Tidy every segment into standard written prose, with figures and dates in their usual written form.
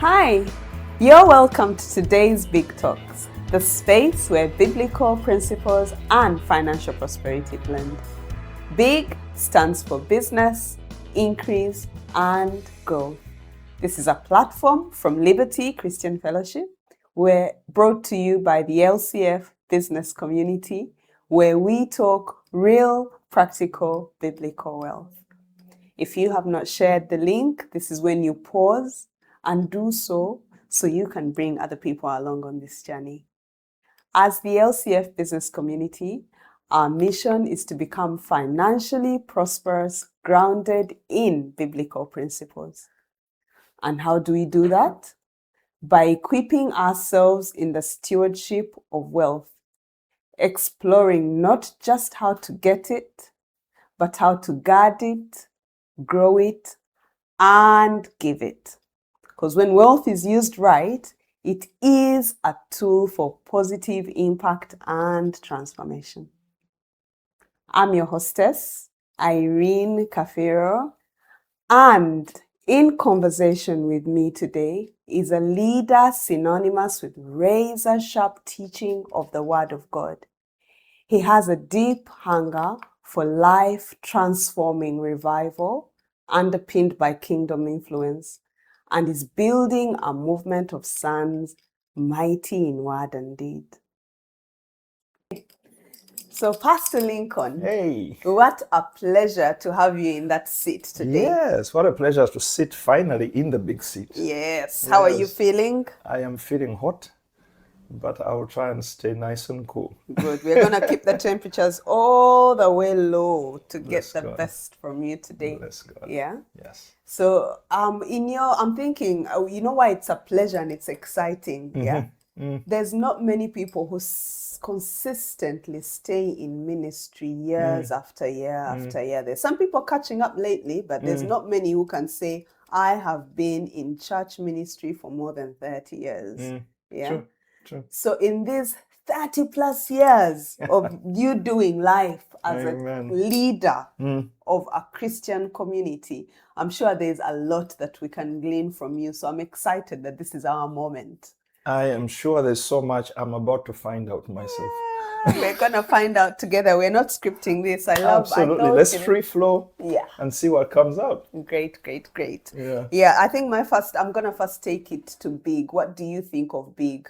Hi, you're welcome to today's Big Talks, the space where biblical principles and financial prosperity blend. BIG stands for business, increase, and growth. This is a platform from Liberty Christian Fellowship, brought to you by the LCF business community, where we talk real, practical, biblical wealth. If you have not shared the link, this is when you pause and do so you can bring other people along on this journey. As the LCF business community, our mission is to become financially prosperous, grounded in biblical principles. And how do we do that? By equipping ourselves in the stewardship of wealth, exploring not just how to get it, but how to guard it, grow it, and give it. Because when wealth is used right, it is a tool for positive impact and transformation. I'm your hostess, Irene Cafero, and in conversation with me today is a leader synonymous with razor-sharp teaching of the Word of God. He has a deep hunger for life-transforming revival underpinned by kingdom influence, and is building a movement of sons mighty in word and deed. So, Pastor Lincoln, hey, what a pleasure to have you in that seat today. Yes, what a pleasure to sit finally in the big seat. Yes. How are you feeling? I am feeling hot, but I will try and stay nice and cool. Good. We're going to keep the temperatures all the way low to get the best from you today. Bless God. Yeah? Yes. So, I'm thinking, you know why it's a pleasure and it's exciting, yeah? There's not many people who consistently stay in ministry years after year after year. There's some people catching up lately, but there's not many who can say, I have been in church ministry for more than 30 years. Yeah. True. So in these 30 plus years of you doing life as Amen. a leader of a Christian community, I'm sure there's a lot that we can glean from you. So I'm excited that this is our moment. I am sure there's so much I'm about to find out myself. We're going to find out together. We're not scripting this. Absolutely. Let's free flow and see what comes out. Great. Yeah. I think I'm going to first take it to big. What do you think of big?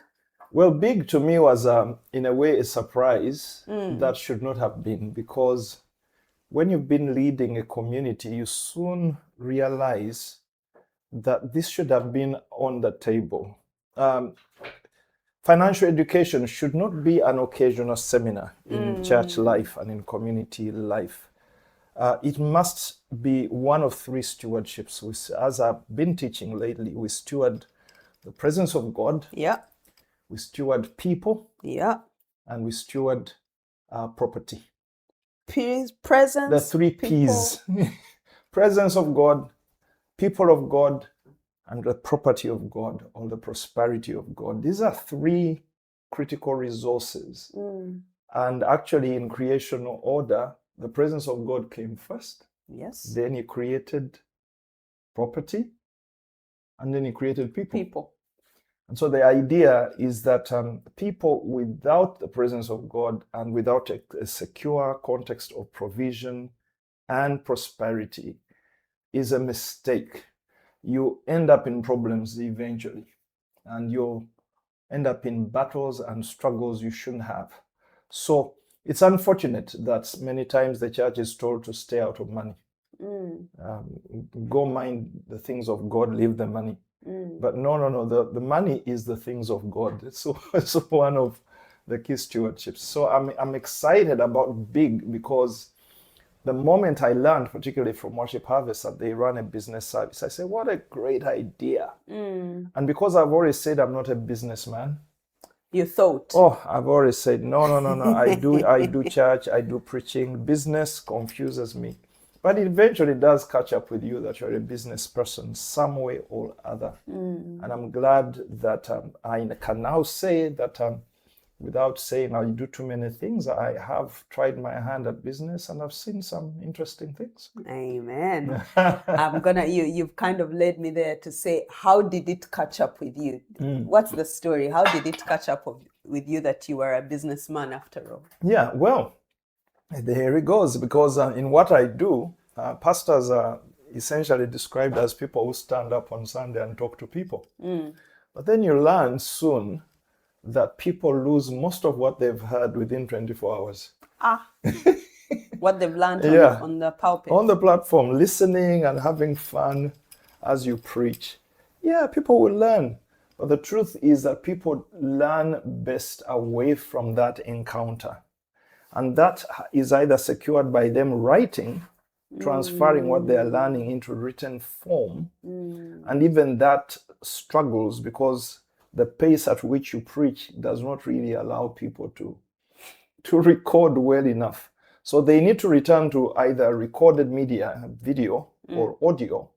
Well, big to me was, in a way, a surprise that should not have been, because when you've been leading a community, you soon realize that this should have been on the table. Financial education should not be an occasional seminar in church life and in community life. It must be one of three stewardships. As I've been teaching lately, we steward the presence of God. Yeah. We steward people. Yeah. And we steward property. Presence. The three P's. Presence of God, people of God, and the property of God, or the prosperity of God. These are three critical resources. And actually, in creational order, the presence of God came first. Yes. Then He created property, and then He created people. And so the idea is that people without the presence of God and without a secure context of provision and prosperity is a mistake. You end up in problems eventually, and you'll end up in battles and struggles you shouldn't have. So it's unfortunate that many times the church is told to stay out of money. Go mind the things of God, leave the money. But no, the money is the things of God. So it's one of the key stewardships. So I'm excited about big, because the moment I learned, particularly from Worship Harvest, that they run a business service, I said, what a great idea. And because I've already said I'm not a businessman. You thought? Oh, I've already said, no. I do church, I do preaching. Business confuses me. But it eventually does catch up with you that you're a business person some way or other. And I'm glad that I can now say that without saying I do too many things, I have tried my hand at business and I've seen some interesting things. Amen. You've kind of led me there to say, how did it catch up with you? What's the story? How did it catch up with you that you were a businessman after all? Yeah, well, there it goes, because in what I do, pastors are essentially described as people who stand up on Sunday and talk to people. But then you learn soon that people lose most of what they've heard within 24 hours. What they've learned on the pulpit. On the platform, listening and having fun as you preach. Yeah, people will learn. But the truth is that people learn best away from that encounter. And that is either secured by them writing, transferring what they are learning into written form. And even that struggles because the pace at which you preach does not really allow people to record well enough. So they need to return to either recorded media, video, or audio.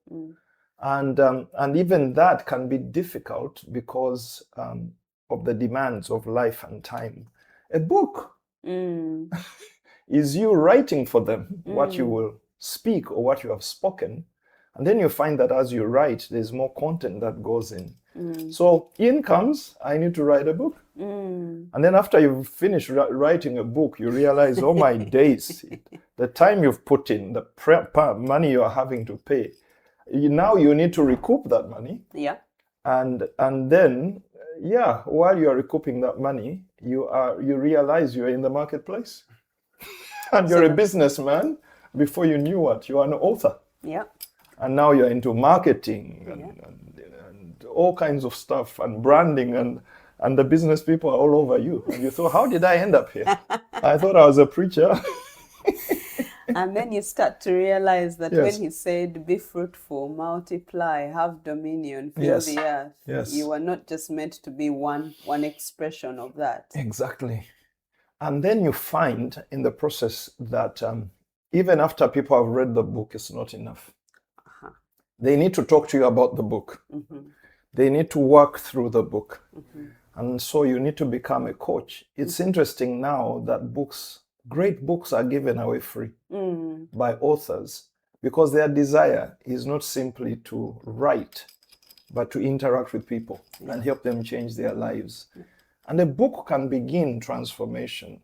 And even that can be difficult because of the demands of life and time. A book is you writing for them what you will speak or what you have spoken. And then you find that as you write, there's more content that goes in. So in comes, I need to write a book. And then after you've finished writing a book, you realize, oh my days, the time you've put in, the money you're having to pay, now you need to recoup that money. Yeah. And then, while you're recouping that money, you realize you're in the marketplace. And you're a businessman. Before you knew what, you are an author. Yeah. And now you're into marketing and all kinds of stuff and branding and the business people are all over you. And you thought, how did I end up here? I thought I was a preacher. And then you start to realize that when he said, be fruitful, multiply, have dominion, fill the earth, you are not just meant to be one expression of that. Exactly. And then you find in the process that even after people have read the book, it's not enough. They need to talk to you about the book. They need to work through the book. And so you need to become a coach. It's interesting now that great books are given away free by authors because their desire is not simply to write, but to interact with people and help them change their lives. And a book can begin transformation,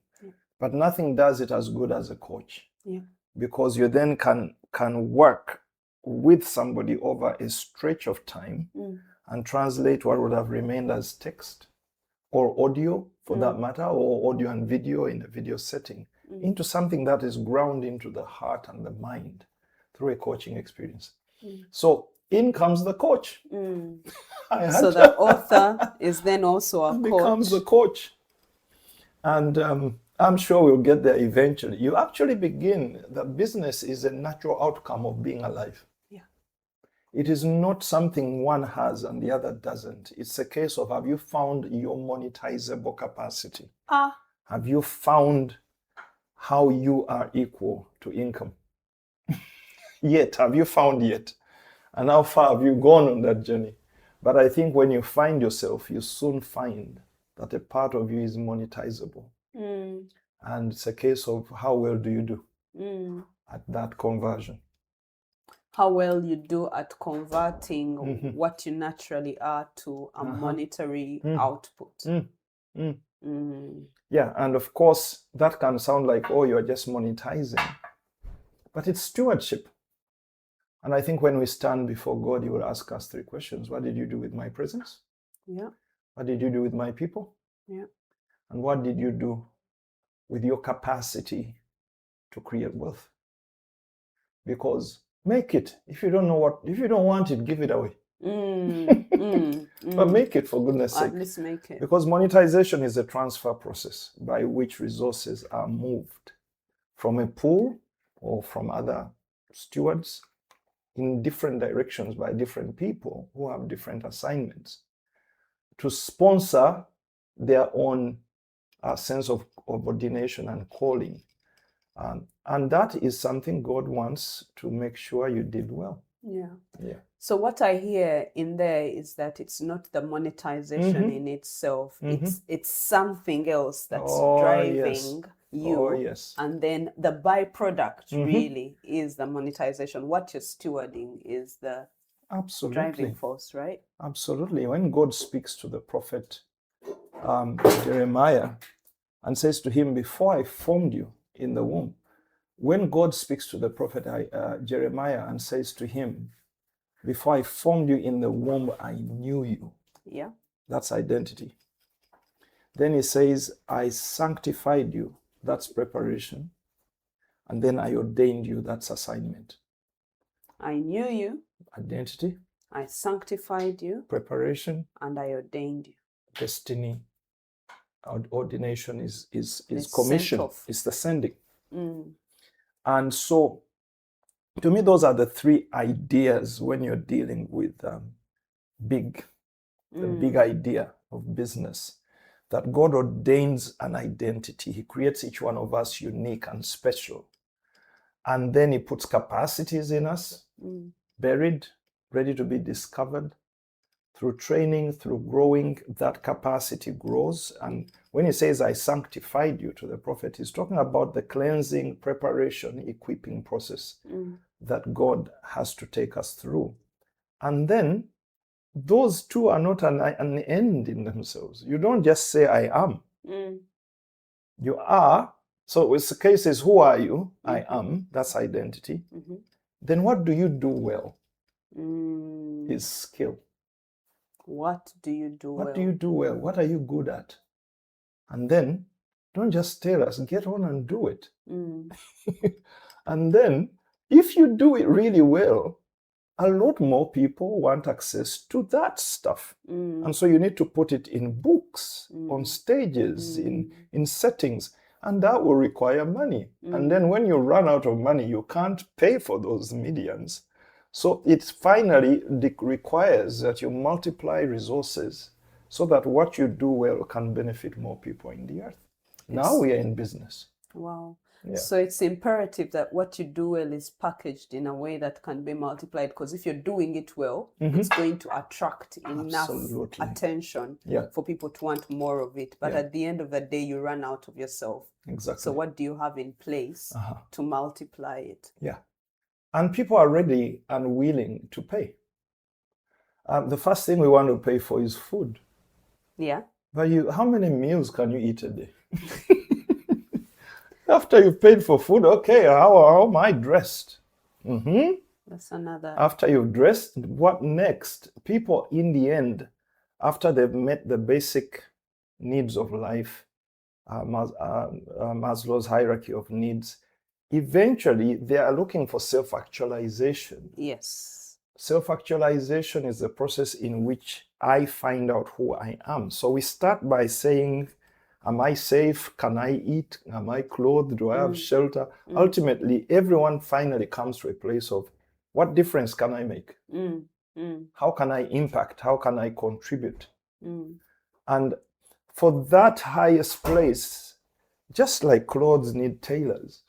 but nothing does it as good as a coach. Because you then can work with somebody over a stretch of time and translate what would have remained as text or audio, for that matter, or audio and video in a video setting, into something that is ground into the heart and the mind through a coaching experience. So in comes the coach. So the author is then also a coach. Becomes the coach. And I'm sure we'll get there eventually. You actually begin, the business is a natural outcome of being alive. It is not something one has and the other doesn't. It's a case of, have you found your monetizable capacity? Have you found how you are equal to income? Have you found yet? And how far have you gone on that journey? But I think when you find yourself, you soon find that a part of you is monetizable. And it's a case of how well do you do at that conversion. How well you do at converting what you naturally are to a monetary output. Yeah, and of course, that can sound like, oh, you're just monetizing. But it's stewardship. And I think when we stand before God, He will ask us 3 questions. What did you do with my presence? What did you do with my people? And what did you do with your capacity to create wealth? Because make it. If you don't want it, give it away. But make it, for goodness sake. At least make it. Because monetization is a transfer process by which resources are moved from a pool or from other stewards in different directions by different people who have different assignments to sponsor their own sense of ordination and calling. And that is something God wants to make sure you did well. Yeah. Yeah. So what I hear in there is that it's not the monetization in itself. It's something else that's driving you. And then the byproduct really is the monetization. What you're stewarding is the driving force, right? Absolutely. When God speaks to the prophet Jeremiah and says to him, before I formed you in the womb, when God speaks to the prophet Jeremiah and says to him, before I formed you in the womb, I knew you. Yeah. That's identity. Then he says, I sanctified you. That's preparation. And then I ordained you. That's assignment. I knew you. Identity. I sanctified you. Preparation. And I ordained you. Destiny. Ordination is commission. It's the sending. And so, to me, those are the three ideas when you're dealing with the big idea of business. That God ordains an identity. He creates each one of us unique and special. And then he puts capacities in us, buried, ready to be discovered. Through training, through growing, that capacity grows. And when he says, I sanctified you to the prophet, he's talking about the cleansing, preparation, equipping process that God has to take us through. And then those two are not an end in themselves. You don't just say, I am. You are. So the case is, who are you? I am. That's identity. Then what do you do well? Is skill. What do you do well? What do you do well? What are you good at? And then don't just tell us, get on and do it. And then if you do it really well, a lot more people want access to that stuff. And so you need to put it in books, on stages, in settings. And that will require money. And then when you run out of money, you can't pay for those millions. So it finally requires that you multiply resources so that what you do well can benefit more people in the earth. Now we are in business. Wow. Yeah. So it's imperative that what you do well is packaged in a way that can be multiplied, because if you're doing it well, it's going to attract enough attention for people to want more of it. But at the end of the day, you run out of yourself. Exactly. So what do you have in place to multiply it? Yeah. And people are ready and willing to pay. The first thing we want to pay for is food. Yeah. But how many meals can you eat a day? After you've paid for food, okay, how am I dressed? That's another. After you've dressed, what next? People, in the end, after they've met the basic needs of life, Maslow's hierarchy of needs, eventually they are looking for self-actualization. Yes. Self-actualization is the process in which I find out who I am. So we start by saying, am I safe? Can I eat? Am I clothed? Do I have shelter? Ultimately, everyone finally comes to a place of, what difference can I make? How can I impact? How can I contribute? And for that highest place, just like clothes need tailors,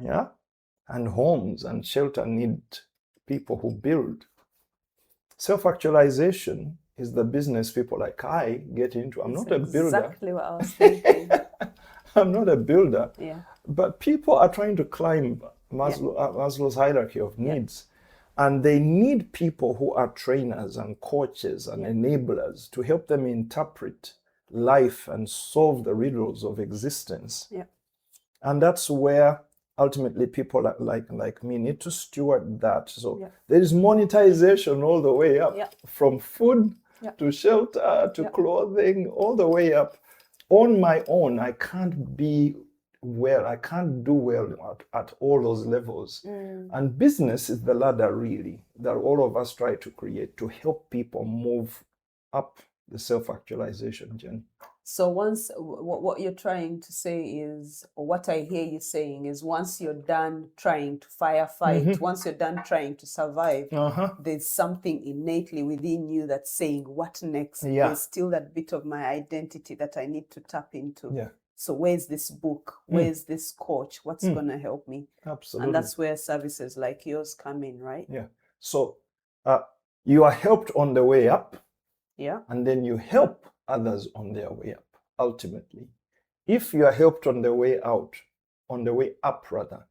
yeah, and homes and shelter need people who build. Self-actualization is the business people like I get into. I'm not a builder. Exactly what I was thinking. I'm not a builder. Yeah. But people are trying to climb Maslow's hierarchy of needs. And they need people who are trainers and coaches and enablers to help them interpret life and solve the riddles of existence. Yeah. And that's where ultimately people like me need to steward that. So there is monetization all the way up, from food to shelter to clothing, all the way up. On my own, I can't be well, I can't do well at all those levels. And business is the ladder, really, that all of us try to create to help people move up the self-actualization journey. So once, what you're trying to say is, or what I hear you saying is, once you're done trying to firefight, once you're done trying to survive, there's something innately within you that's saying, what next? There's still that bit of my identity that I need to tap into. So where's this book? Where's this coach? What's going to help me? Absolutely. And that's where services like yours come in, right? Yeah. So you are helped on the way up. Yeah. And then you help others on their way up, ultimately. If you are helped on the way out, on the way up rather,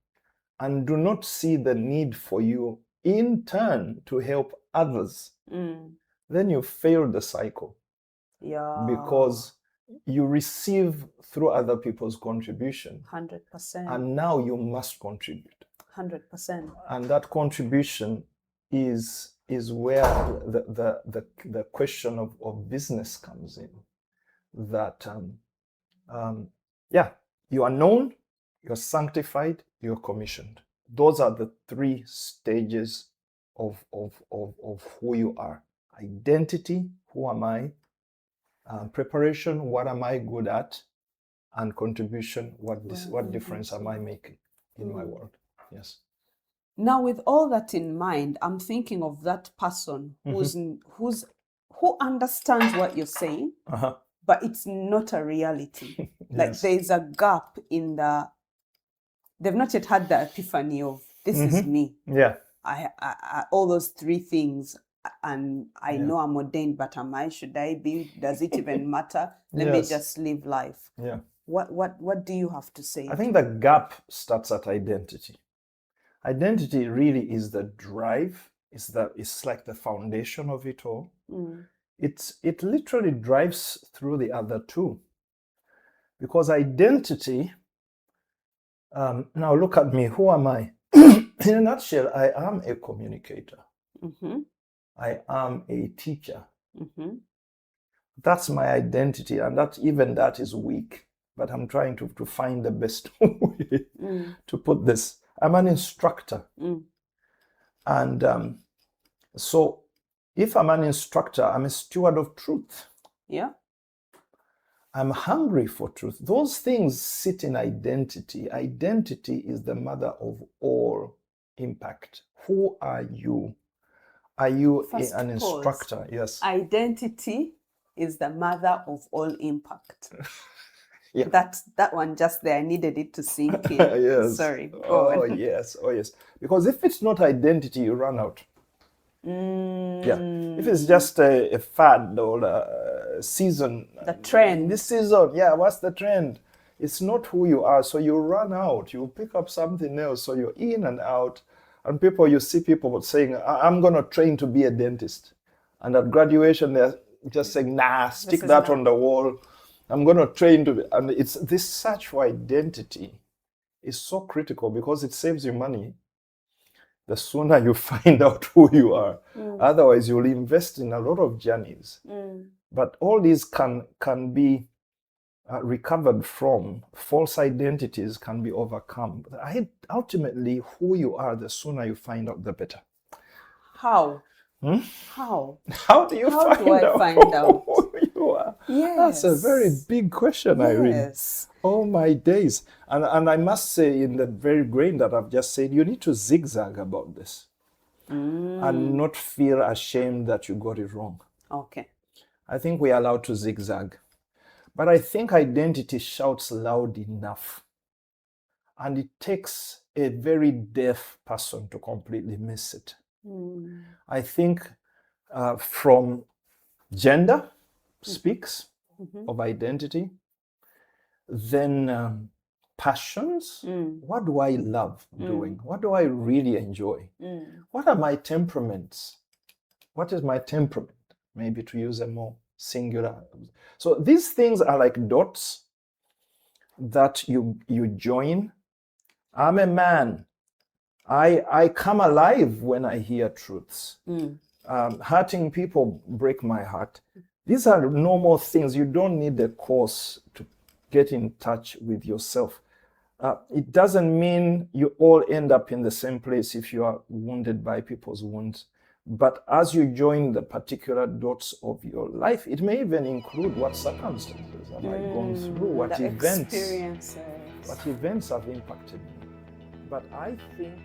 and do not see the need for you in turn to help others, then you fail the cycle. Yeah. Because you receive through other people's contribution. 100%. And now you must contribute. 100%. And that contribution is where the question of business comes in. That you are known, you're sanctified, you're commissioned. Those are the three stages of who you are. Identity, who am I? Preparation, what am I good at? And contribution, what difference am I making in my world? Yes. Now, with all that in mind, I'm thinking of that person who understands what you're saying, but it's not a reality. Like there's a gap in they've not yet had the epiphany of this is me. Yeah. I all those three things, and I know I'm ordained, but should I be? Does it even matter? Let me just live life. Yeah. What do you have to say? I think the gap starts at identity. Identity really is the drive. It's like the foundation of it all. It literally drives through the other two. Because identity, now look at me, who am I? In a nutshell, I am a communicator. I am a teacher. That's my identity, and that is weak. But I'm trying to find the best way to put this. I'm an instructor. And so if I'm an instructor, I'm a steward of truth. Yeah. I'm hungry for truth. Those things sit in identity. Identity is the mother of all impact. Who are you? Are you an instructor? Yes. Identity is the mother of all impact. Yeah. That one just there, I needed it to sink in. Yes. Sorry. Go on. Yes. Oh, yes. Because if it's not identity, you run out. Yeah. If it's just a fad or a season. The trend. This season, what's the trend? It's not who you are. So you run out. You pick up something else. So you're in and out. And you see people saying, I'm going to train to be a dentist. And at graduation, they're just saying, nah, stick that on the wall. I'm going to train to be. And it's this search for identity is so critical because it saves you money. The sooner you find out who you are. Otherwise, you'll invest in a lot of journeys. But all these can be recovered from. False identities can be overcome. But ultimately, who you are, the sooner you find out, the better. How? How do I find out who you are? Yes. That's a very big question, Irene. Yes. Oh my days. And I must say, in the very grain that I've just said, you need to zigzag about this and not feel ashamed that you got it wrong. Okay. I think we are allowed to zigzag. But I think identity shouts loud enough. And it takes a very deaf person to completely miss it. I think from gender speaks of identity, then passions. What do I love doing? What do I really enjoy? What are my temperaments? What is my temperament? Maybe to use a more singular. So these things are like dots that you join. I'm a man. I come alive when I hear truths. Hurting people break my heart. These are normal things. You don't need a course to get in touch with yourself. It doesn't mean you all end up in the same place if you are wounded by people's wounds. But as you join the particular dots of your life, it may even include what circumstances have I gone through, what events have impacted me. But I think